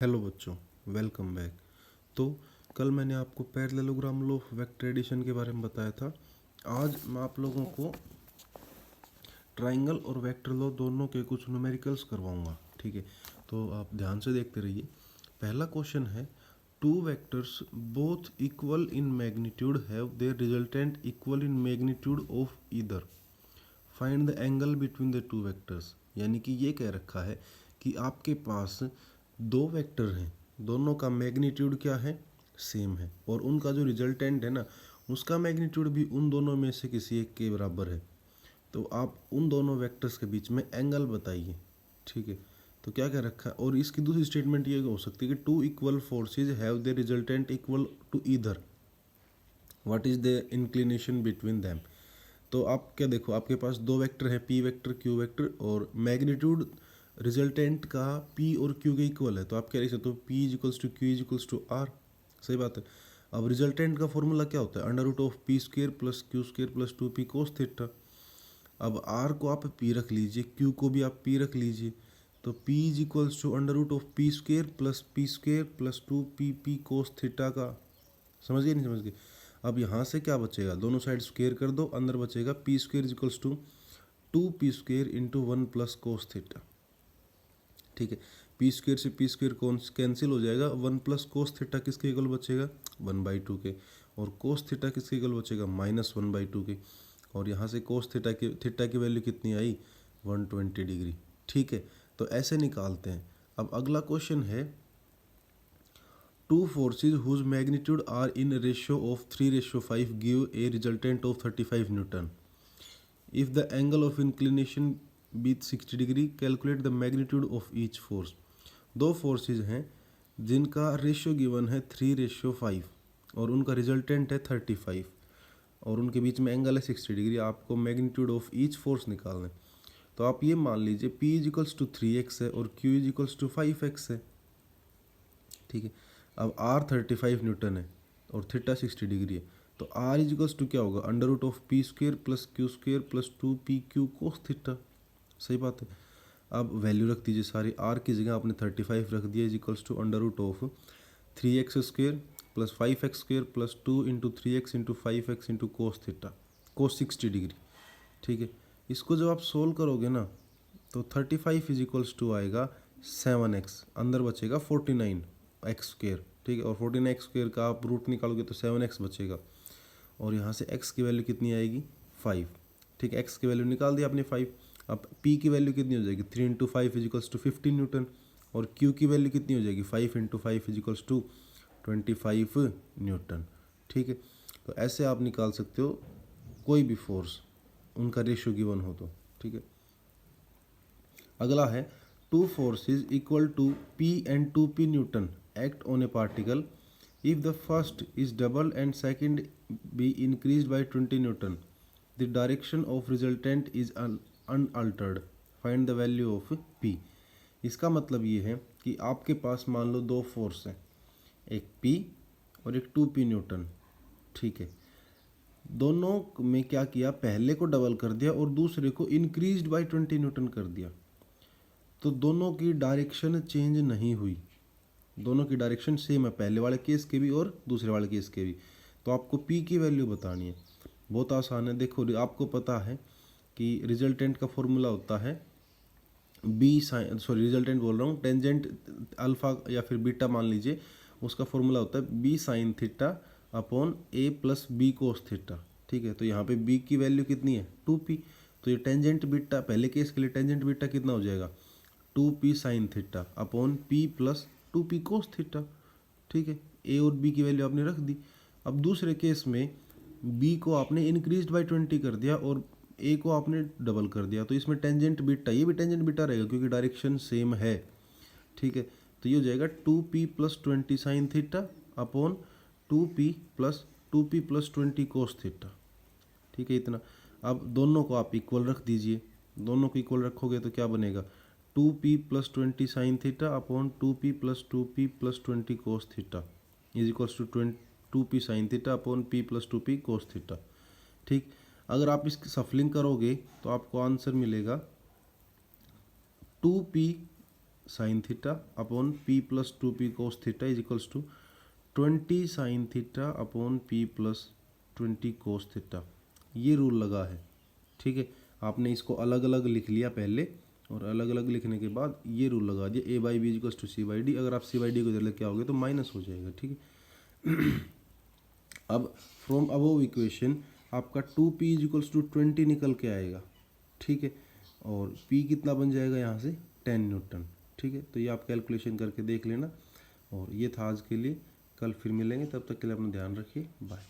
Hello बच्चों, welcome back. तो कल मैंने आपको parallelogram law of vector addition के बारे में बताया था। आज मैं आप लोगों को ट्राइंगल और वेक्टर लॉ दोनों के कुछ न्यूमेरिकल्स करवाऊंगा। ठीक है, तो आप ध्यान से देखते रहिए। पहला क्वेश्चन है, two vectors both equal in magnitude have their resultant equal in magnitude of either, find the angle between the two vectors. यानी कि ये कह रखा है कि आपके पास दो वेक्टर हैं, दोनों का मैग्नीट्यूड क्या है, सेम है, और उनका जो रिजल्टेंट है ना, उसका मैग्नीट्यूड भी उन दोनों में से किसी एक के बराबर है। तो आप उन दोनों वेक्टर्स के बीच में एंगल बताइए। ठीक है, तो क्या कह रखा है, और इसकी दूसरी स्टेटमेंट ये हो सकती है कि two equal forces have the resultant equal to either, what is the inclination between them. तो आप क्या देखो, आपके पास दो वेक्टर हैं, पी वेक्टर क्यू वेक्टर, और मैग्नीट्यूड रिजल्टेंट का पी और क्यू के इक्वल है। तो आप क्या लिख सकते हो, P is equals to Q is equals to R. सही बात है। अब रिजल्टेंट का फॉर्मूला क्या होता है, under root of P square plus Q square plus two P cos theta. अब आर को आप पी रख लीजिए, क्यू को भी आप पी रख लीजिए, तो P is equals to under root of P square plus two P P cos theta का। समझ गए नहीं समझ गए। अब यहाँ से क्या बचेगा, दोनों साइड स्क्वेयर कर दो, अंदर बचेगा P square is equals to two P square into one plus cos theta. ठीक है, पी स्क्वेयर से पी स्क्वेयर कैंसिल हो जाएगा, वन प्लस कोस थीटा किसके इक्वल बचेगा, 1/2 के, और कोस थीटा किसके इक्वल बचेगा, -1/2 के। और यहाँ से कोस थीटा की वैल्यू कितनी आई, 120 डिग्री। ठीक है, तो ऐसे निकालते हैं। अब अगला क्वेश्चन है, two forces whose magnitude are in ratio of 3:5 give a resultant of 35 newton. If the angle of inclination be 60 degree, calculate the magnitude of each force. दो फोर्सेज हैं जिनका रेशियो गिवन है 3:5 और उनका रिजल्टेंट है 35, और उनके बीच में एंगल है 60 डिग्री। आपको मैग्नीट्यूड ऑफ ईच फोर्स निकालना है। तो आप ये मान लीजिए P is equals to 3x है और Q is equals to 5x है। ठीक है, अब R 35 न्यूटन है और थीटा 60 डिग्री है, तो R इज इक्वल्स टू क्या होगा, under root of P square plus Q square plus 2pq cos theta. सही बात है। अब वैल्यू रख दीजिए सारी, R की जगह आपने 35 रख दिया, is equals to under root of 3x² plus 5x² plus 2 into 3x into 5x into cos theta cos 60 degree. ठीक है, इसको जब आप सोल्व करोगे ना, तो 35 इज इक्वल्स टू आएगा 7x, अंदर बचेगा 49x²। ठीक है, और 49x² का आप रूट निकालोगे तो 7x बचेगा, और यहाँ से x की वैल्यू कितनी आएगी, 5। ठीक है, x की वैल्यू निकाल दी आपने 5। अब p की वैल्यू कितनी हो जाएगी, 3 into 5 is equals to 15 newton, और q की वैल्यू कितनी हो जाएगी, 5 into 5 is equals to 25 newton. ठीक है, तो ऐसे आप निकाल सकते हो कोई भी फोर्स, उनका रेशियो गिवन हो तो। ठीक है, अगला है, two forces equal to P and 2p newton act on a particle if the first is double and second be increased by 20 newton, the direction of resultant is unaltered, find the value of P। इसका मतलब ये है कि आपके पास मान लो दो force हैं, एक P और एक 2p न्यूटन। ठीक है, दोनों में क्या किया, पहले को डबल कर दिया और दूसरे को इंक्रीज्ड बाय 20 न्यूटन कर दिया, तो दोनों की डायरेक्शन चेंज नहीं हुई, दोनों की डायरेक्शन सेम है, पहले वाले केस के भी और दूसरे वाले केस के भी। तो आपको P की वैल्यू बतानी है, बहुत आसान है। देखो, आपको पता है कि रिजल्टेंट का फॉर्मूला होता है रिजल्टेंट बोल रहा हूँ, टेंजेंट अल्फा या फिर बीटा मान लीजिए, उसका फॉर्मूला होता है B sin theta upon A plus B cos theta. ठीक है, तो यहाँ पे B की वैल्यू कितनी है, 2p, तो ये टेंजेंट बीटा, पहले केस के लिए टेंजेंट बीटा कितना हो जाएगा, 2p sin theta upon P plus 2p cos theta. ठीक है, A और B की वैल्यू आपने रख दी। अब दूसरे केस में B को आपने इंक्रीज्ड बाय 20 कर दिया और A को आपने डबल कर दिया, तो इसमें टेंजेंट बीटा, ये भी टेंजेंट बीटा रहेगा क्योंकि डायरेक्शन सेम है। ठीक है, तो ये हो जाएगा 2p plus 20 sine theta upon 2p plus 20 cos theta. ठीक है, इतना। अब दोनों को आप इक्वल रख दीजिए, दोनों को इक्वल रखोगे तो क्या बनेगा, 2p plus 20 sine theta upon 2p plus 20 cos theta is equals to 2p sine theta upon p plus 2p cos theta. ठीक, अगर आप इसकी सफलिंग करोगे तो आपको आंसर मिलेगा 2p sine theta upon P plus 2p cos theta is equals to 20 sine theta upon P plus 20 cos theta. ये rule लगा है, ठीक है। आपने इसको अलग अलग लिख लिया पहले, और अलग अलग लिखने के बाद ये रूल लगा दिया A by B equals to C by D. अगर आप सी बाई डी को इधर लेके आओगे तो माइनस हो जाएगा, ठीक है। अब फ्रॉम अबव इक्वेशन आपका 2p इज इक्वल्स टू 20 निकल के आएगा, ठीक है। और p कितना बन जाएगा यहाँ से 10 न्यूटन, ठीक है। तो ये आप कैलकुलेशन करके देख लेना। और ये था आज के लिए, कल फिर मिलेंगे, तब तक के लिए अपना ध्यान रखिए, बाय।